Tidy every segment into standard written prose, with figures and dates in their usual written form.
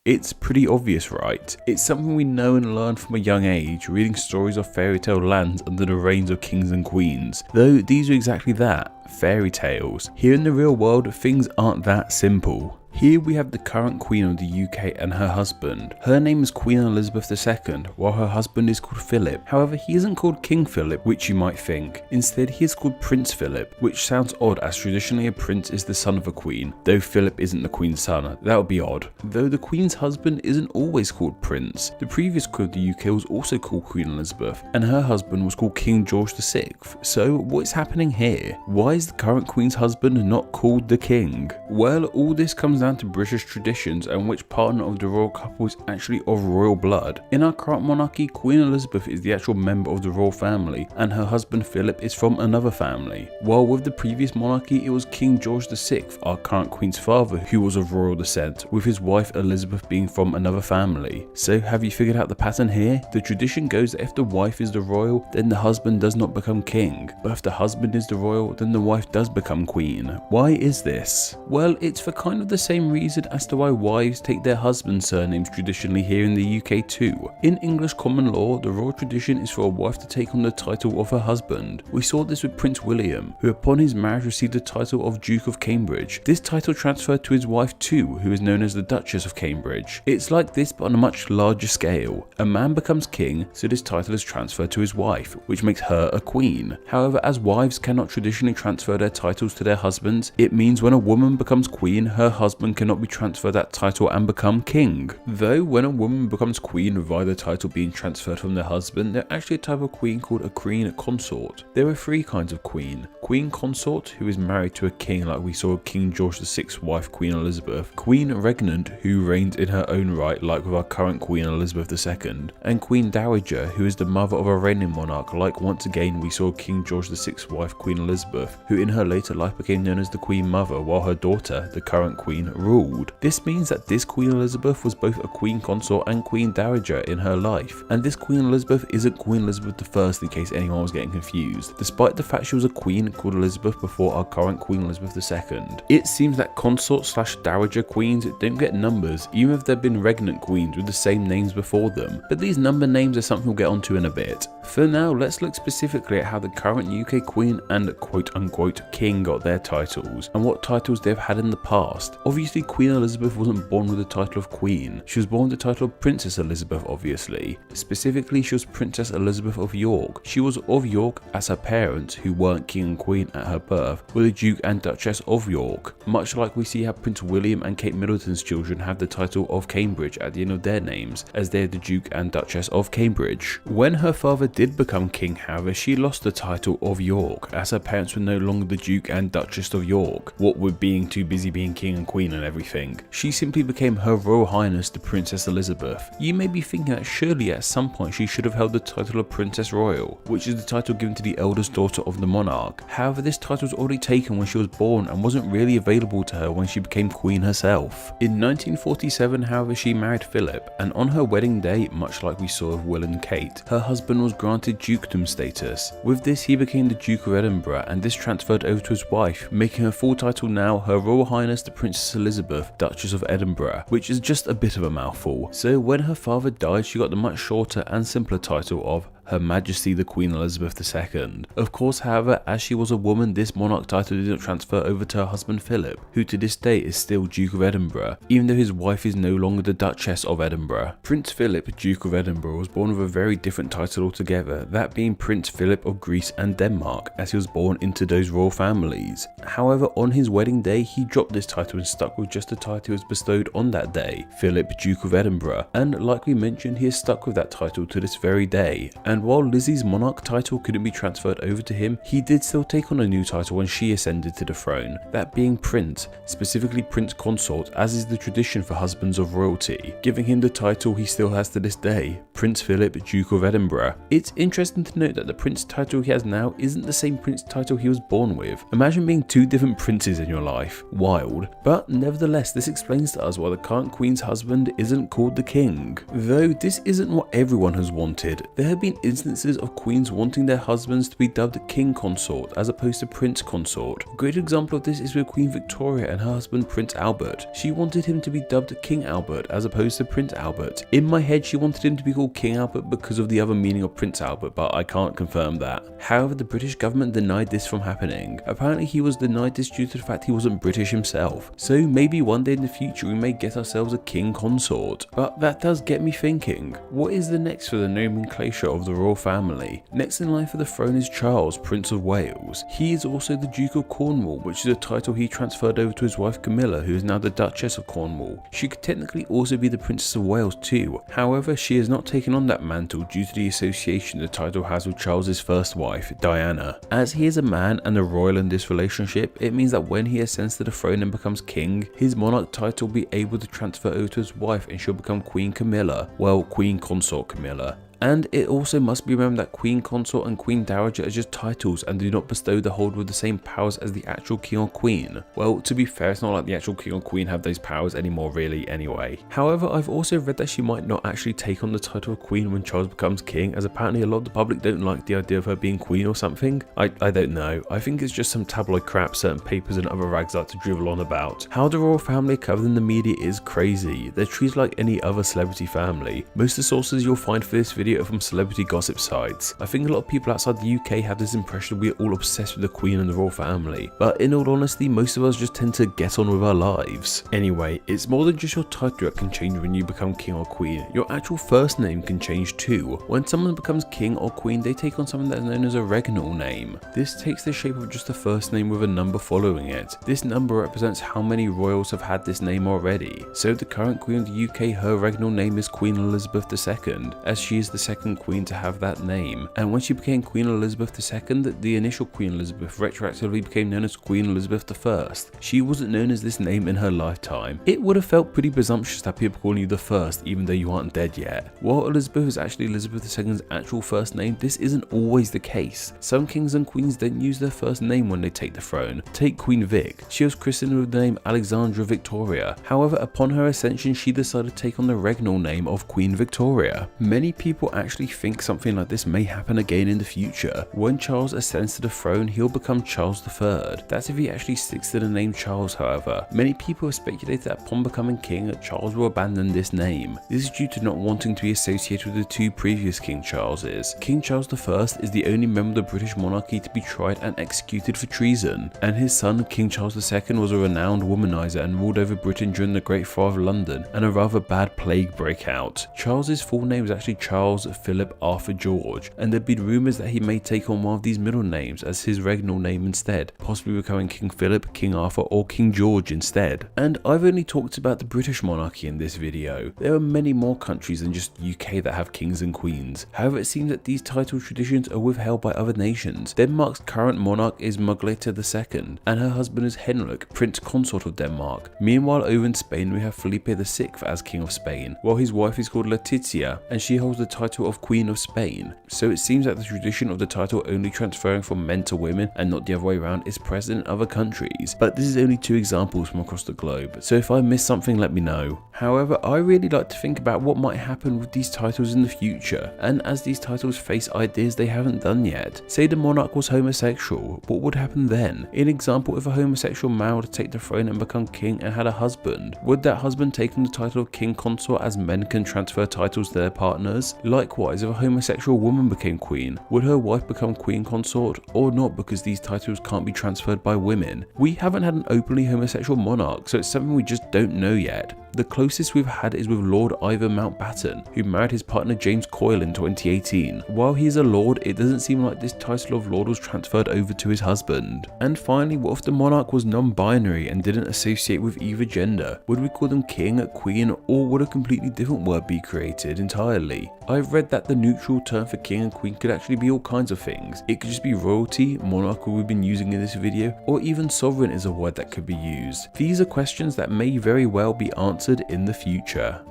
It's pretty obvious, right? It's something we know and learn from a young age, reading stories of fairy tale lands under the reigns of kings and queens. Though these are exactly that, fairy tales. Here in the real world, things aren't that simple. Here we have the current Queen of the UK and her husband. Her name is Queen Elizabeth II, while her husband is called Philip. However, he isn't called King Philip, which you might think. Instead, he is called Prince Philip, which sounds odd as traditionally a prince is the son of a queen, though Philip isn't the queen's son. That would be odd. Though the queen's husband isn't always called Prince. The previous Queen of the UK was also called Queen Elizabeth, and her husband was called King George VI. So what is happening here? Why is the current queen's husband not called the king? Well, all this comes down to British traditions and which partner of the royal couple is actually of royal blood. In our current monarchy, Queen Elizabeth is the actual member of the royal family and her husband Philip is from another family. While with the previous monarchy it was King George VI, our current queen's father, who was of royal descent, with his wife Elizabeth being from another family. So have you figured out the pattern here? The tradition goes that if the wife is the royal, then the husband does not become king, but if the husband is the royal, then the wife does become queen. Why is this? Well, it's for kind of the same reason as to why wives take their husband's surnames traditionally here in the UK too. In English common law, the royal tradition is for a wife to take on the title of her husband. We saw this with Prince William, who upon his marriage received the title of Duke of Cambridge. This title transferred to his wife too, who is known as the Duchess of Cambridge. It's like this but on a much larger scale. A man becomes king, so this title is transferred to his wife, which makes her a queen. However, as wives cannot traditionally transfer their titles to their husbands, it means when a woman becomes queen, her husband cannot be transferred that title and become king. Though when a woman becomes queen via the title being transferred from their husband, they're actually a type of queen called a queen consort. There are three kinds of queen. Queen consort, who is married to a king like we saw King George VI's wife Queen Elizabeth. Queen regnant, who reigns in her own right like with our current Queen Elizabeth II. And Queen dowager, who is the mother of a reigning monarch like once again we saw King George VI's wife Queen Elizabeth, who in her later life became known as the Queen Mother while her daughter, the current queen, ruled. This means that this Queen Elizabeth was both a Queen Consort and Queen Dowager in her life, and this Queen Elizabeth isn't Queen Elizabeth I in case anyone was getting confused, despite the fact she was a queen called Elizabeth before our current Queen Elizabeth II. It seems that consort / dowager queens don't get numbers even if they've been regnant queens with the same names before them, but these number names are something we'll get onto in a bit. For now, let's look specifically at how the current UK Queen and quote unquote king got their titles, and what titles they've had in the past. Obviously Queen Elizabeth wasn't born with the title of Queen, she was born with the title of Princess Elizabeth obviously. Specifically she was Princess Elizabeth of York. She was of York as her parents, who weren't king and queen at her birth, were the Duke and Duchess of York, much like we see how Prince William and Kate Middleton's children have the title of Cambridge at the end of their names, as they're the Duke and Duchess of Cambridge. When her father did become king, however, she lost the title of York, as her parents were no longer the Duke and Duchess of York, what with being too busy being king and queen and everything. She simply became Her Royal Highness the Princess Elizabeth. You may be thinking that surely at some point she should have held the title of Princess Royal, which is the title given to the eldest daughter of the monarch. However, this title was already taken when she was born and wasn't really available to her when she became queen herself. In 1947, however, she married Philip, and on her wedding day, much like we saw with Will and Kate, her husband was granted dukedom status. With this, he became the Duke of Edinburgh, and this transferred over to his wife, making her full title now Her Royal Highness the Princess Elizabeth, Duchess of Edinburgh, which is just a bit of a mouthful. So when her father died, she got the much shorter and simpler title of Her Majesty the Queen Elizabeth II. Of course, however, as she was a woman, this monarch title didn't transfer over to her husband Philip, who to this day is still Duke of Edinburgh, even though his wife is no longer the Duchess of Edinburgh. Prince Philip, Duke of Edinburgh, was born with a very different title altogether, that being Prince Philip of Greece and Denmark, as he was born into those royal families. However, on his wedding day, he dropped this title and stuck with just the title he was bestowed on that day, Philip, Duke of Edinburgh, and like we mentioned, he is stuck with that title to this very day. And while Lizzie's monarch title couldn't be transferred over to him, he did still take on a new title when she ascended to the throne, that being Prince, specifically Prince Consort, as is the tradition for husbands of royalty, giving him the title he still has to this day, Prince Philip, Duke of Edinburgh. It's interesting to note that the prince title he has now isn't the same prince title he was born with. Imagine being two different princes in your life. Wild. But nevertheless, this explains to us why the current queen's husband isn't called the king. Though this isn't what everyone has wanted. There have been instances of queens wanting their husbands to be dubbed king consort as opposed to prince consort. A great example of this is with Queen Victoria and her husband Prince Albert. She wanted him to be dubbed King Albert as opposed to Prince Albert. In my head, she wanted him to be called King Albert because of the other meaning of Prince Albert, but I can't confirm that. However, the British government denied this from happening. Apparently he was denied this due to the fact he wasn't British himself. So maybe one day in the future we may get ourselves a king consort. But that does get me thinking, what is the next for the nomenclature of the royal family? Next in line for the throne is Charles, Prince of Wales. He is also the Duke of Cornwall, which is a title he transferred over to his wife Camilla, who is now the Duchess of Cornwall. She could technically also be the Princess of Wales too. However, she has not taken on that mantle due to the association the title has with Charles's first wife, Diana. As he is a man and a royal in this relationship, it means that when he ascends to the throne and becomes king, his monarch title will be able to transfer over to his wife and she'll become Queen Camilla, well, Queen Consort Camilla. And it also must be remembered that Queen Consort and Queen Dowager are just titles and do not bestow the hold with the same powers as the actual King or Queen. Well, to be fair, it's not like the actual King or Queen have those powers anymore really anyway. However, I've also read that she might not actually take on the title of Queen when Charles becomes king, as apparently a lot of the public don't like the idea of her being Queen or something. I don't know. I think it's just some tabloid crap certain papers and other rags like to drivel on about. How the royal family are covered in the media is crazy. They're treated like any other celebrity family. Most of the sources you'll find for this video are from celebrity gossip sites. I think a lot of people outside the UK have this impression we're all obsessed with the Queen and the royal family, but in all honesty, most of us just tend to get on with our lives. Anyway, it's more than just your title that can change when you become king or queen. Your actual first name can change too. When someone becomes king or queen, they take on something that is known as a regnal name. This takes the shape of just a first name with a number following it. This number represents how many royals have had this name already. So the current Queen of the UK, her regnal name is Queen Elizabeth II, as she is the second queen to have that name. And when she became Queen Elizabeth II, the initial Queen Elizabeth retroactively became known as Queen Elizabeth I. She wasn't known as this name in her lifetime. It would have felt pretty presumptuous that people calling you the first even though you aren't dead yet. While Elizabeth is actually Elizabeth II's actual first name, this isn't always the case. Some kings and queens don't use their first name when they take the throne. Take Queen Vic. She was christened with the name Alexandra Victoria. However, upon her ascension, she decided to take on the regnal name of Queen Victoria. Many people actually think something like this may happen again in the future. When Charles ascends to the throne, he'll become Charles III. That's if he actually sticks to the name Charles, however. Many people have speculated that upon becoming king, Charles will abandon this name. This is due to not wanting to be associated with the two previous King Charleses. King Charles I is the only member of the British monarchy to be tried and executed for treason, and his son King Charles II was a renowned womanizer and ruled over Britain during the Great Fire of London and a rather bad plague breakout. Charles's full name is actually Charles Philip Arthur George, and there'd been rumours that he may take on one of these middle names as his regnal name instead, possibly becoming King Philip, King Arthur, or King George instead. And I've only talked about the British monarchy in this video. There are many more countries than just UK that have kings and queens. However, it seems that these title traditions are withheld by other nations. Denmark's current monarch is Margrethe II, and her husband is Henrik, Prince Consort of Denmark. Meanwhile, over in Spain we have Felipe VI as King of Spain, while his wife is called Letizia, and she holds the title of Queen of Spain. So it seems that the tradition of the title only transferring from men to women and not the other way around is present in other countries, but this is only 2 examples from across the globe, so if I missed something let me know. However, I really like to think about what might happen with these titles in the future, and as these titles face ideas they haven't done yet. Say the monarch was homosexual, what would happen then? In example, if a homosexual man were to take the throne and become king and had a husband, would that husband take on the title of king consort as men can transfer titles to their partners? Likewise, if a homosexual woman became queen, would her wife become queen consort or not, because these titles can't be transferred by women? We haven't had an openly homosexual monarch, so it's something we just don't know yet. The closest we've had is with Lord Ivar Mountbatten, who married his partner James Coyle in 2018. While he is a lord, it doesn't seem like this title of lord was transferred over to his husband. And finally, what if the monarch was non-binary and didn't associate with either gender? Would we call them king, queen, or would a completely different word be created entirely? I've read that the neutral term for king and queen could actually be all kinds of things. It could just be royalty, monarch we've been using in this video, or even sovereign is a word that could be used. These are questions that may very well be answered in the future.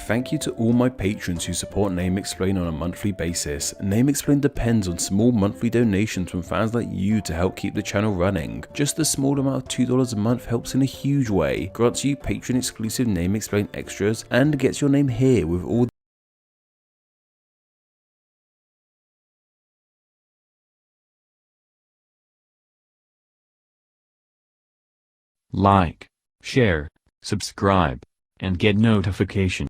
Thank you to all my patrons who support Name Explain on a monthly basis. Name Explain depends on small monthly donations from fans like you to help keep the channel running. Just a small amount of $2 a month helps in a huge way, grants you patron exclusive Name Explain extras, and gets your name here with all like, share, subscribe, and get notification.